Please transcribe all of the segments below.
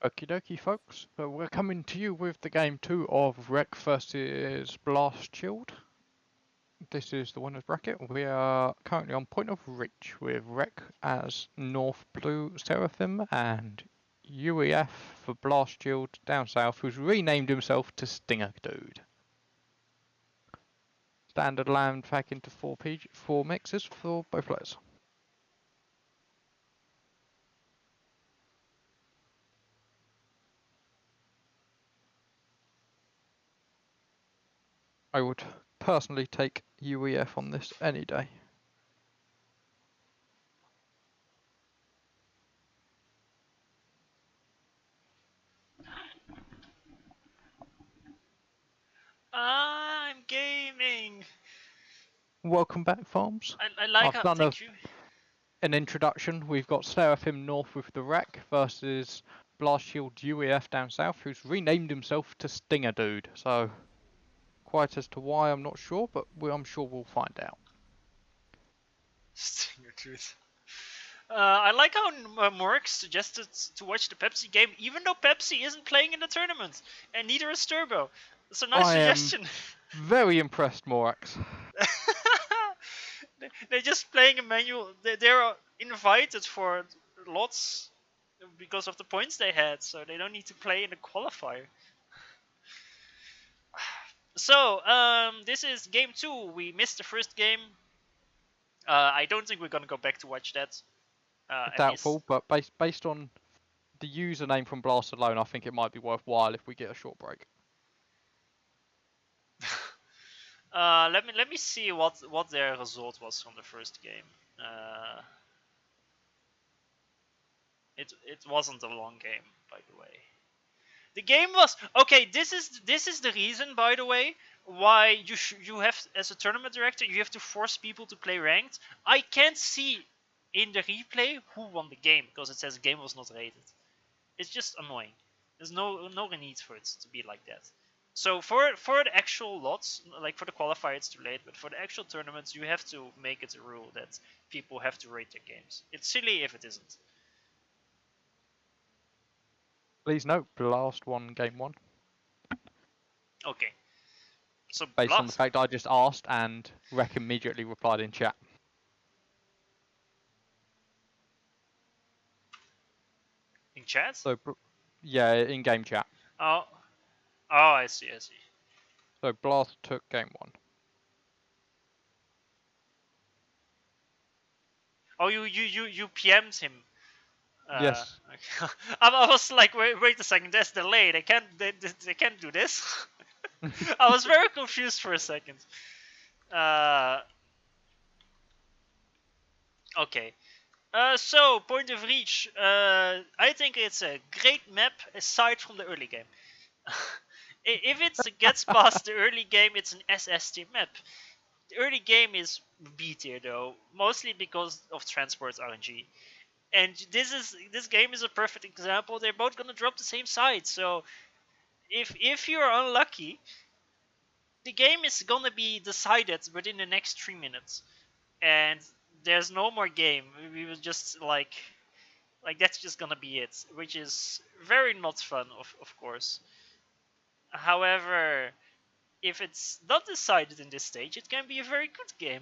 Okie dokie, folks. So we're coming to you with the game 2 of TheWreck versus Blast Shield. This is the winner's bracket. We are currently on point of reach with Wreck as North Blue Seraphim and UEF for Blast Shield down south, who's renamed himself to Stinger Dude. Standard land pack into four mixes for both players. I would personally take UEF on this any day. I'm gaming. Welcome back, Farms. I like I've done thank you. an introduction. We've got Seraphim North with TheWreck versus Blast Shield UEF down south, who's renamed himself to Stinger Dude. So, quite as to why, I'm not sure, but I'm sure we'll find out. Stinger truth. I like how Mork suggested to watch the Pepsi game, even though Pepsi isn't playing in the tournament, and neither is Turbo. It's a nice suggestion. Very impressed, Morax. They're just playing a manual. They're invited for LotS because of the points they had, so they don't need to play in the qualifier. So, this is game 2. We missed the first game. I don't think we're gonna go back to watch that. Doubtful, but based on the username from Blast alone, I think it might be worthwhile if we get a short break. Let me see what their result was from the first game. It wasn't a long game, by the way. The game was okay. This is the reason, by the way, why you have, as a tournament director, you have to force people to play ranked. I can't see in the replay who won the game because it says game was not rated. It's just annoying. There's no need for it to be like that. So for the actual LotS, like for the qualifier, it's too late. But for the actual tournaments, you have to make it a rule that people have to rate their games. It's silly if it isn't. Please note, Blast won game 1. Okay. So based Blast on the fact I just asked, and Wreck immediately replied in chat. in chat? So, yeah, in-game chat. Oh, I see. So Blast took game 1. Oh, you PM'd him. Yes. Okay. I was like, wait a second, there's delay. They can't do this. I was very confused for a second. Okay. So point of reach. I think it's a great map aside from the early game. If it gets past the early game, it's an SS tier map. The early game is B tier though, mostly because of transport RNG. And this game is a perfect example. They're both gonna drop the same side. So if you're unlucky, the game is gonna be decided within the next 3 minutes, and there's no more game. We will just like that's just gonna be it, which is very not fun, of course. However, if it's not decided in this stage, it can be a very good game.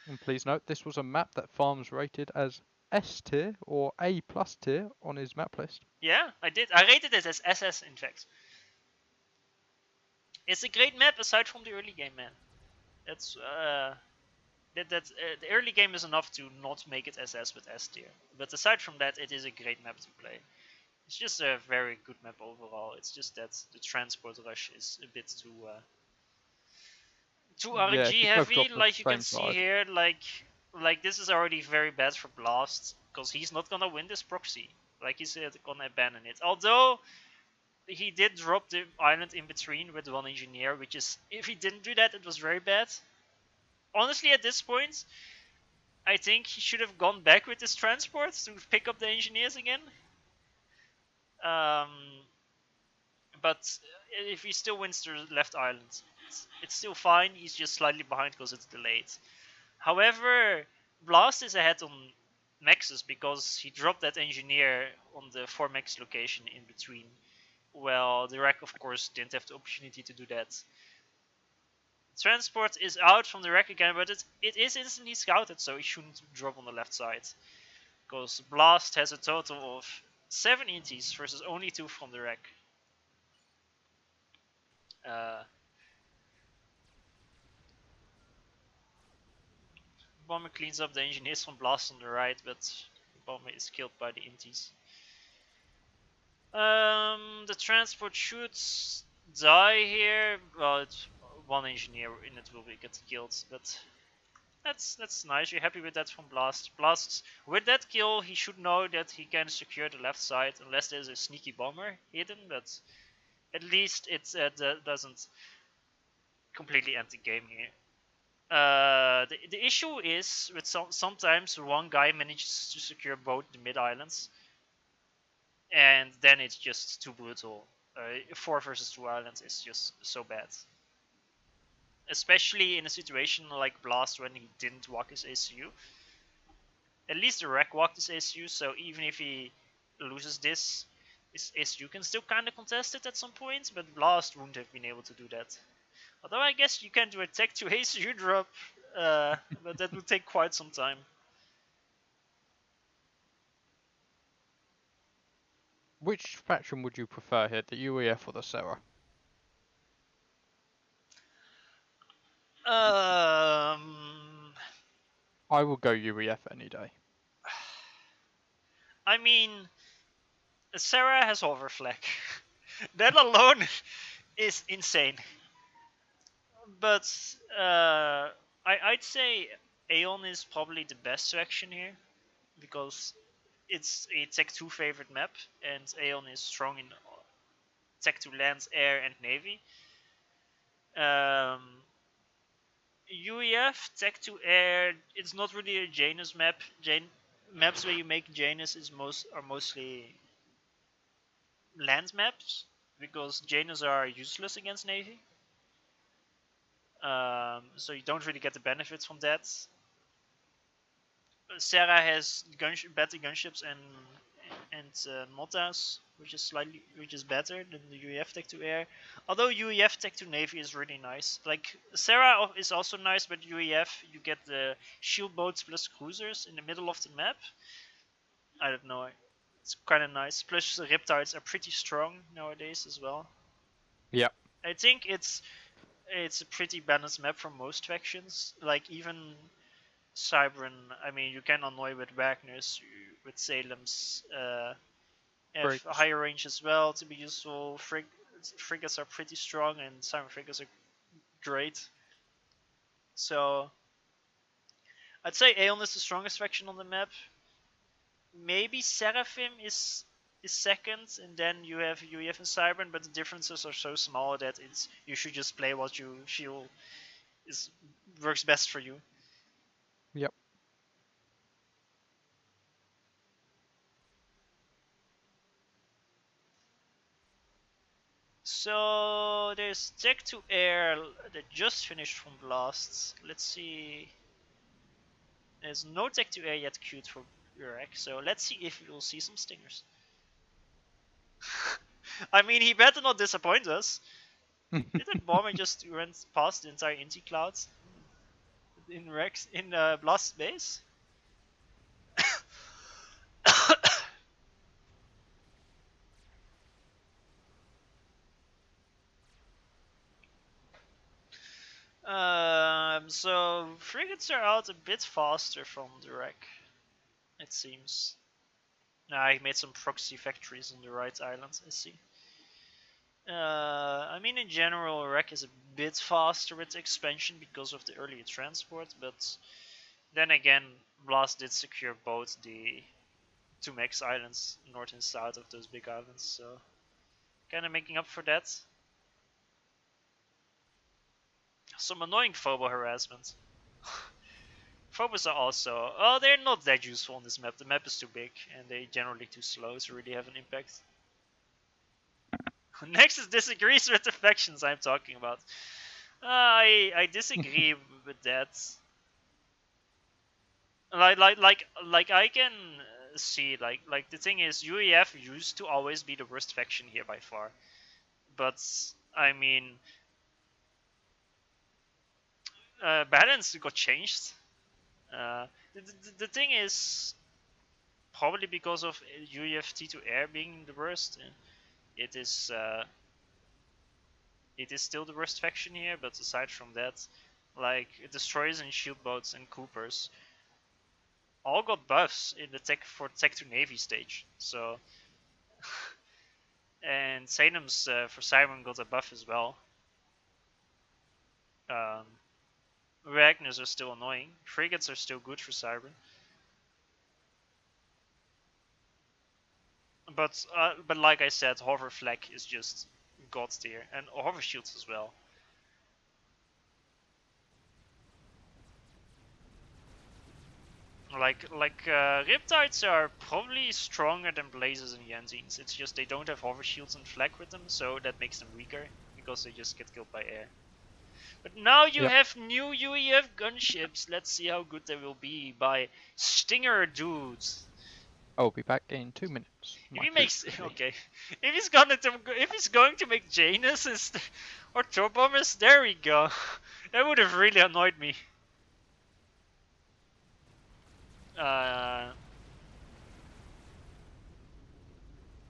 And please note, this was a map that Farms rated as S tier or A+ tier on his map list. Yeah, I did. I rated it as SS, in fact. It's a great map aside from the early game, man. That's the early game is enough to not make it SS with S tier. But aside from that, it is a great map to play. It's just a very good map overall. It's just that the transport rush is a bit too RNG heavy, like you can see here. Like this is already very bad for Blast because he's not gonna win this proxy. Like he said, gonna abandon it. Although he did drop the island in between with one engineer, which is, if he didn't do that, it was very bad. Honestly, at this point, I think he should have gone back with his transport to pick up the engineers again. But if he still wins the left island, it's still fine. He's just slightly behind because it's delayed. However, Blast is ahead on mexes because he dropped that engineer on the 4 mex location in between. Well, TheWreck of course didn't have the opportunity to do that. Transport is out from TheWreck again, but it is instantly scouted, so it shouldn't drop on the left side. Because Blast has a total of 7 ETs versus only 2 from TheWreck. Bomber cleans up the engineers from Blast on the right, but Bomber is killed by the inties. The transport should die here. Well, it's one engineer in it will get killed, but that's nice. You're happy with that from Blast. Blast, with that kill, he should know that he can secure the left side unless there's a sneaky bomber hidden, but at least it doesn't completely end the game here. The issue is with sometimes one guy manages to secure both the mid islands, and then it's just too brutal. 4 versus 2 islands is just so bad, especially in a situation like Blast when he didn't walk his ACU. At least TheWreck walked his ACU, so even if he loses this, his ACU can still kind of contest it at some point, but Blast wouldn't have been able to do that. Although I guess you can do a tech to ACU drop, but that would take quite some time. Which faction would you prefer here, the UEF or the Sarah? I will go UEF any day. I mean, Sarah has Hoverflag. That alone is insane. But I'd say Aeon is probably the best faction here because it's a Tech 2 favorite map, and Aeon is strong in Tech 2 land, air, and navy. UEF, Tech 2 air, it's not really a Janus map. Maps where you make Janus are mostly land maps because Janus are useless against navy. So you don't really get the benefits from that. Sarah has better gunships and Motas, which is better than the UEF Tech 2 air. Although UEF Tech 2 navy is really nice. Like Sarah is also nice, but UEF you get the shield boats plus cruisers in the middle of the map. I don't know. It's kind of nice. Plus the Riptides are pretty strong nowadays as well. Yeah. I think it's a pretty balanced map for most factions. Like even Cybran, I mean, you can annoy with Wagner's, with Salem's, have a higher range as well to be useful. Frigates are pretty strong, and Cybran frigates are great. So, I'd say Aeon is the strongest faction on the map. Maybe Seraphim is second, and then you have UEF and Cybran, but the differences are so small that you should just play what you feel works best for you. Yep. So there's Tech 2 air that just finished from Blasts. Let's see. There's no Tech 2 air yet queued for TheWreck, so let's see if we'll see some stingers. I mean, he better not disappoint us. Did that bomber just run past the entire Inti clouds in Blast base? So frigates are out a bit faster from TheWreck, it seems. He made some proxy factories on the right island, I see. I mean, in general, TheWreck is a bit faster with the expansion because of the earlier transport, but then again, Blast did secure both the 2 max islands, north and south of those big islands, so kind of making up for that. Some annoying Phobo harassment. Phobos are also... Oh, they're not that useful on this map. The map is too big, and they're generally too slow to really have an impact. Nexus disagrees with the factions I'm talking about. I disagree with that. Like I can see like the thing is UEF used to always be the worst faction here by far, but I mean balance got changed. The thing is probably because of UEF T2 Air being the worst. It is it is still the worst faction here, but aside from that, like destroyers and shield boats and Coopers all got buffs in the tech to navy stage. So and Sanem's for Siren got a buff as well. Um, Ragnars are still annoying. Frigates are still good for Siren. But like I said, Hover Flag is just god tier, and Hover Shields as well. Like Riptides are probably stronger than Blazes and Yenzines. It's just they don't have Hover Shields and Flag with them, so that makes them weaker because they just get killed by air. But now you have new UEF gunships. Let's see how good they will be by Stinger dudes. I'll be back in 2 minutes. If he makes okay, if he's going to make Janus or Tor Bombers, there we go. That would have really annoyed me.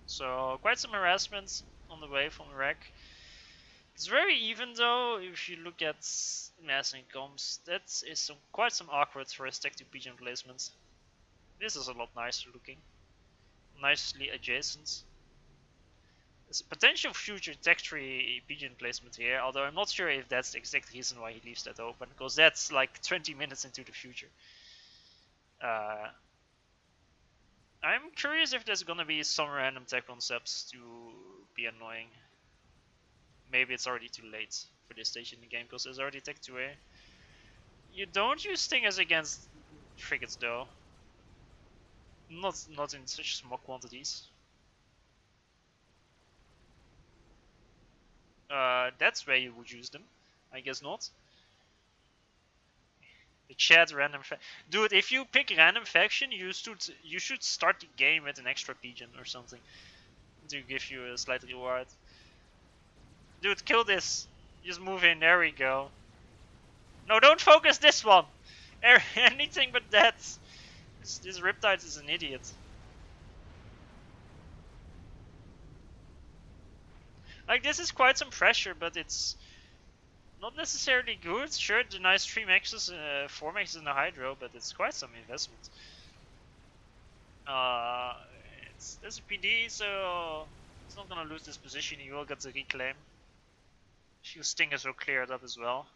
So quite some harassment on the way from TheWreck. It's very even though. If you look at mass incomes, that is quite some awkward for a stack to pigeon placement. This is a lot nicer looking, nicely adjacent. There's a potential future tech tree pigeon placement here, although I'm not sure if that's the exact reason why he leaves that open, because that's like 20 minutes into the future. I'm curious if there's gonna be some random tech concepts to be annoying. Maybe it's already too late for this stage in the game, because there's already tech 2A. You don't use stingers against frigates though. Not in such small quantities. That's where you would use them. I guess not. The chat random dude, if you pick random faction, you should start the game with an extra pigeon or something to give you a slight reward. Dude, kill this. Just move in. There we go. No, don't focus this one. Anything but that. This Riptide is an idiot. Like, this is quite some pressure, but it's not necessarily good. Sure, the nice 3 maxes, 4 maxes in the Hydro, but it's quite some investment. There's a PD, so it's not gonna lose this position. He will get the reclaim. Few stingers will clear it up as well.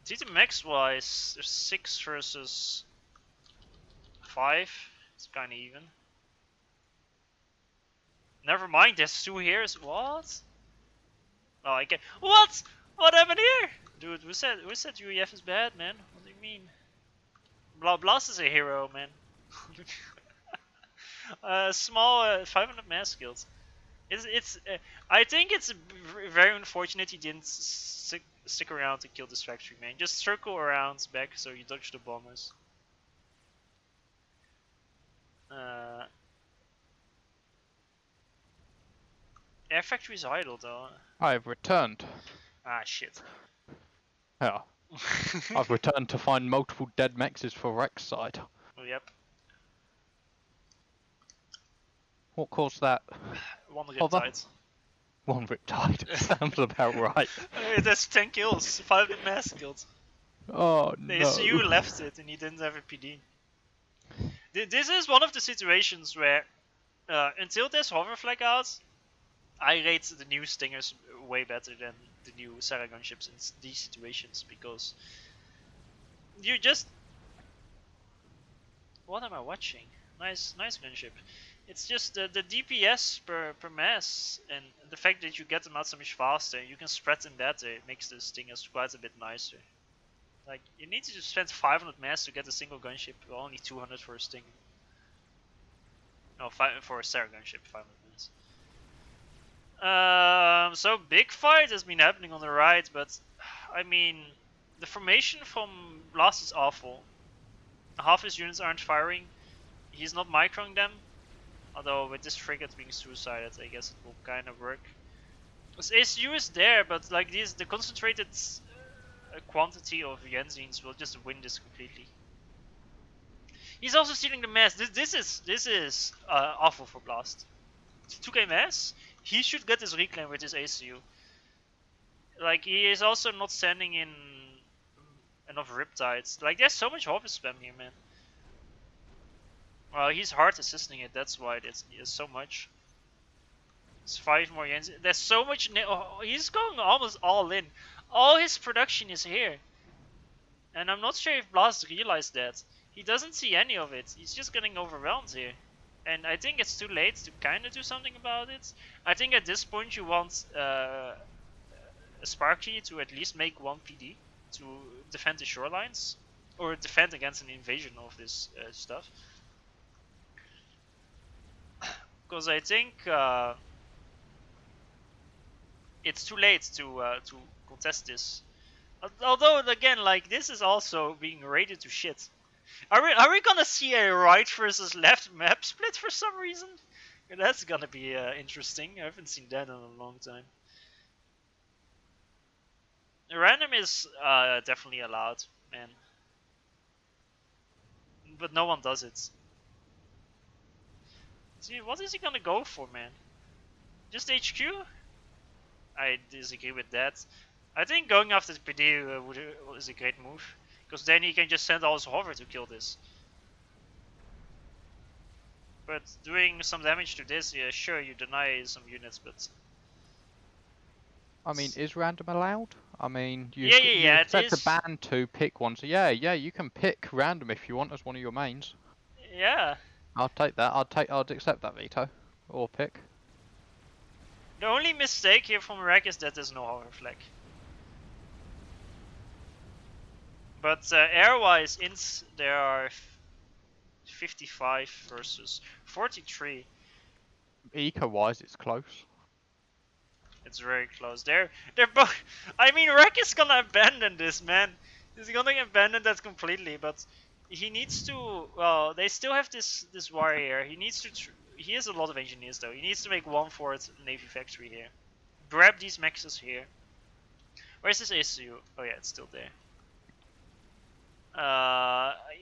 T2 max wise, there's 6 versus 5. It's kinda even. Never mind, there's 2 here. What? Oh, I get. What? What happened here? Dude, we said UEF is bad, man. What do you mean? Blast is a hero, man. Small 500 mass skills. I think it's very unfortunate he didn't stick around to kill this factory, man. Just circle around back so you dodge the bombers. Air factory is idle though. I've returned. Ah shit. Yeah. I've returned to find multiple dead mexes for Rex side. Oh, yep. What caused that? One Riptide. One Riptide. Sounds about right. That's 10 kills, 5 mass kills. Oh no. The SU left it and he didn't have a PD. This is one of the situations where, until there's hover flag out, I rate the new Stingers way better than the new Sarah gunships in these situations, because you just... What am I watching? Nice gunship. It's just the DPS per mass, and the fact that you get them out so much faster, you can spread them better, it makes the Stingers quite a bit nicer. Like, you need to just spend 500 mass to get a single gunship, or only 200 for a Stinger. No, for a Sarah gunship, 500 mass. So big fight has been happening on the right, but I mean, the formation from LotS is awful. Half his units aren't firing. He's not microing them. Although with this frigate being suicided, I guess it will kind of work. This ACU is there, but like the concentrated quantity of Yenzines will just win this completely. He's also stealing the mass. This is awful for Blast. 2k mass. He should get his reclaim with his ACU. Like he is also not sending in enough riptides. Like there's so much hover spam here, man. Well, he's hard assisting it. That's why it's so much. It's 5 more yens. There's so much. He's going almost all in. All his production is here, and I'm not sure if Blast realized that. He doesn't see any of it. He's just getting overwhelmed here, and I think it's too late to kind of do something about it. I think at this point you want a Sparky to at least make 1 PD to defend the shorelines or defend against an invasion of this stuff. Because I think it's too late to contest this. Although again, like this is also being rated to shit. Are we gonna see a right versus left map split for some reason? That's gonna be interesting. I haven't seen that in a long time. Random is definitely allowed, man. But no one does it. See, what is he gonna go for, man? Just HQ? I disagree with that. I think going after the PD is a great move. Because then he can just send all his hover to kill this. But doing some damage to this, yeah, sure, you deny some units, but... I mean, is random allowed? I mean, you it set is. the ban to pick one, so yeah, you can pick random if you want as one of your mains. Yeah. I'll take that. I'd accept that veto or pick. The only mistake here from TheWreck is that there's no hover flag. But air-wise, there are 55 versus 43. Eco-wise, it's close. It's very close. They're both. I mean, TheWreck is gonna abandon this, man. He's gonna abandon that completely. But he needs to. Well, they still have this warrior. He needs to. He has a lot of engineers though. He needs to make 1/4 Navy factory here. Grab these maxes here. Where's his ACU? Oh yeah, it's still there.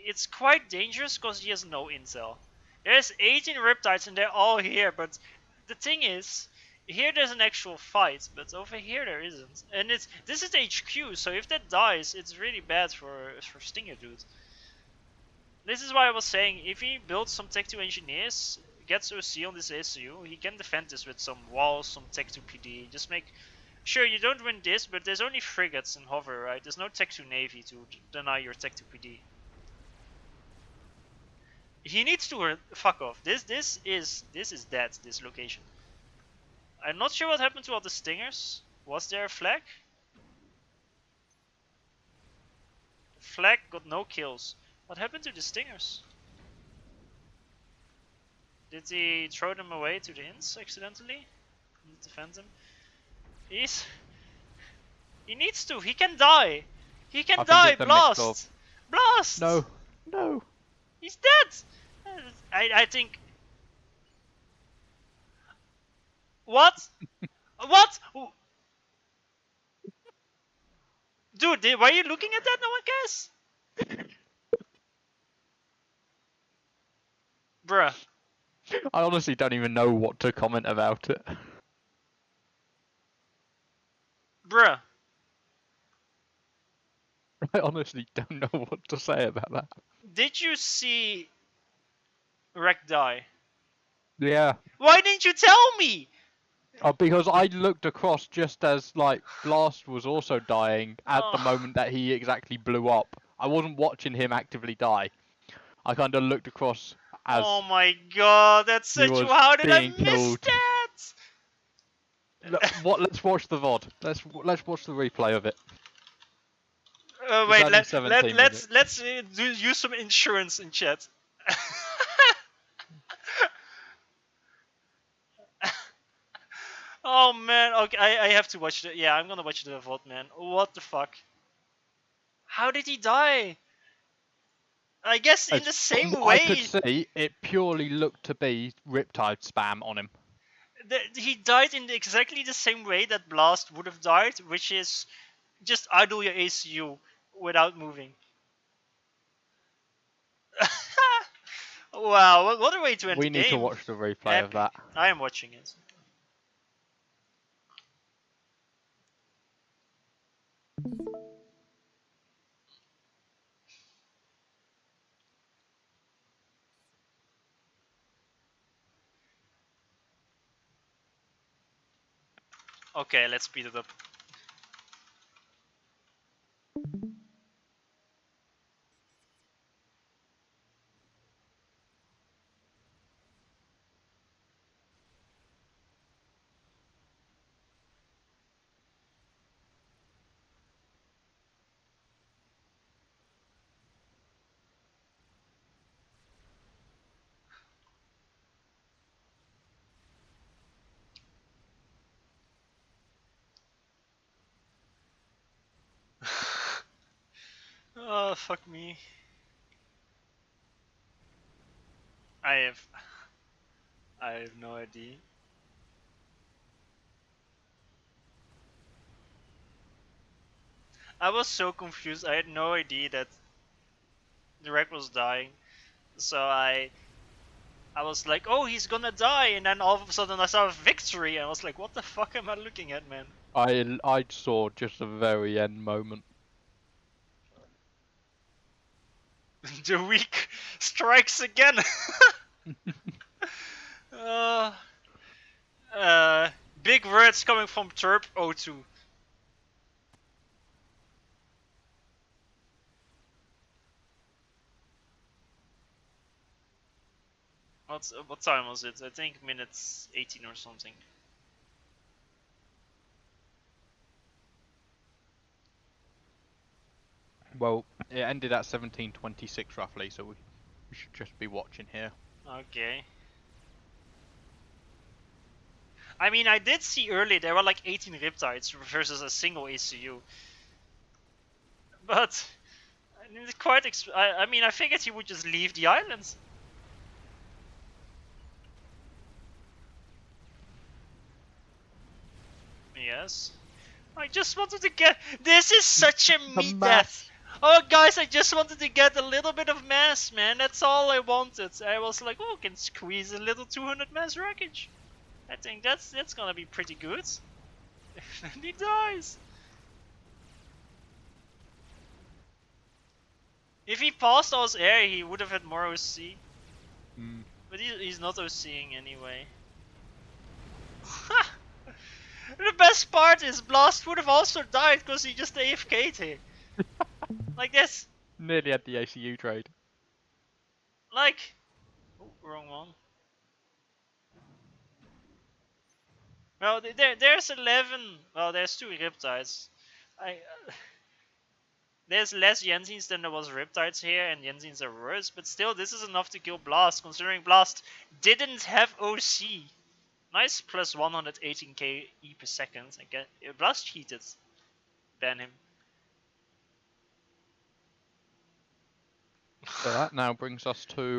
It's quite dangerous because he has no intel. There's 18 Riptides and they're all here, but the thing is, here there's an actual fight, but over here there isn't. And this is HQ, so if that dies, it's really bad for Stinger Dude. This is why I was saying, if he builds some Tech 2 engineers, gets OC on this ACU, he can defend this with some walls, some Tech 2 PD, just make... Sure, you don't win this, but there's only frigates and hover, right? There's no Tech 2 Navy to deny your Tech 2 PD. He needs to fuck off. This is dead, this location. I'm not sure what happened to all the Stingers. Was there a flag? Flag got no kills. What happened to the Stingers? Did he throw them away to the Inns accidentally? Didn't defend them? He needs to. He can die. He can die. Blast. Blast. No. No. He's dead. I think. What? What? Dude, why are you looking at that? No one cares. Bruh. I honestly don't even know what to comment about it. Bruh. I honestly don't know what to say about that. Did you see TheWreck die? Yeah. Why didn't you tell me? Because I looked across just as like Blast was also dying at the moment that he exactly blew up. I wasn't watching him actively die. I kind of looked across as. Oh my god, that's such. How did I miss that? Let's watch the VOD. Let's watch the replay of it. Wait, let's use some insurance in chat. Oh man, okay, I have to watch the. Yeah, I'm gonna watch the VOD, man. What the fuck? How did he die? I guess in the From same what I could way. see, it purely looked to be Riptide spam on him. He died in exactly the same way that Blast would have died, which is just idle your ACU without moving. Wow, what a way to end the We need to game. watch the replay of Epic. that. I am watching it. Okay, let's speed it up. Oh, fuck me. I have... I have no idea. I was so confused. I had no idea that TheWreck was dying. So I was like, oh, he's gonna die, and then all of a sudden I saw a victory, and I was like, what the fuck am I looking at, man? I saw just a very end moment. The weak strikes again. uh, uh, big words coming from Turp 02. What time was it? I think minutes 18 or something. Well, it ended at 17:26 roughly, so we should just be watching here. Okay. I mean, I did see earlier there were like 18 Riptides versus a single ACU. But I mean, it's quite. I mean, I figured he would just leave the island. Yes. I just wanted to get. This is such a meat death. Oh, guys, I just wanted to get a little bit of mass, man. That's all I wanted. I was like, oh, I can squeeze a little 200 mass wreckage. I think that's gonna be pretty good. And he dies. If he paused all his air, he would have had more OC. Mm. But he's not OCing anyway. The best part is Blast would have also died because he just AFK'd here. Like this. Nearly had the ACU trade. Like. Oh, wrong one. Well, there's 11. Well, there's 2 Riptides. There's less Yenzins than there was Riptides here, and Yenzins are worse, but still, this is enough to kill Blast, considering Blast didn't have OC. Nice plus 118k E per second. Again, Blast cheated. Ban him. So that now brings us to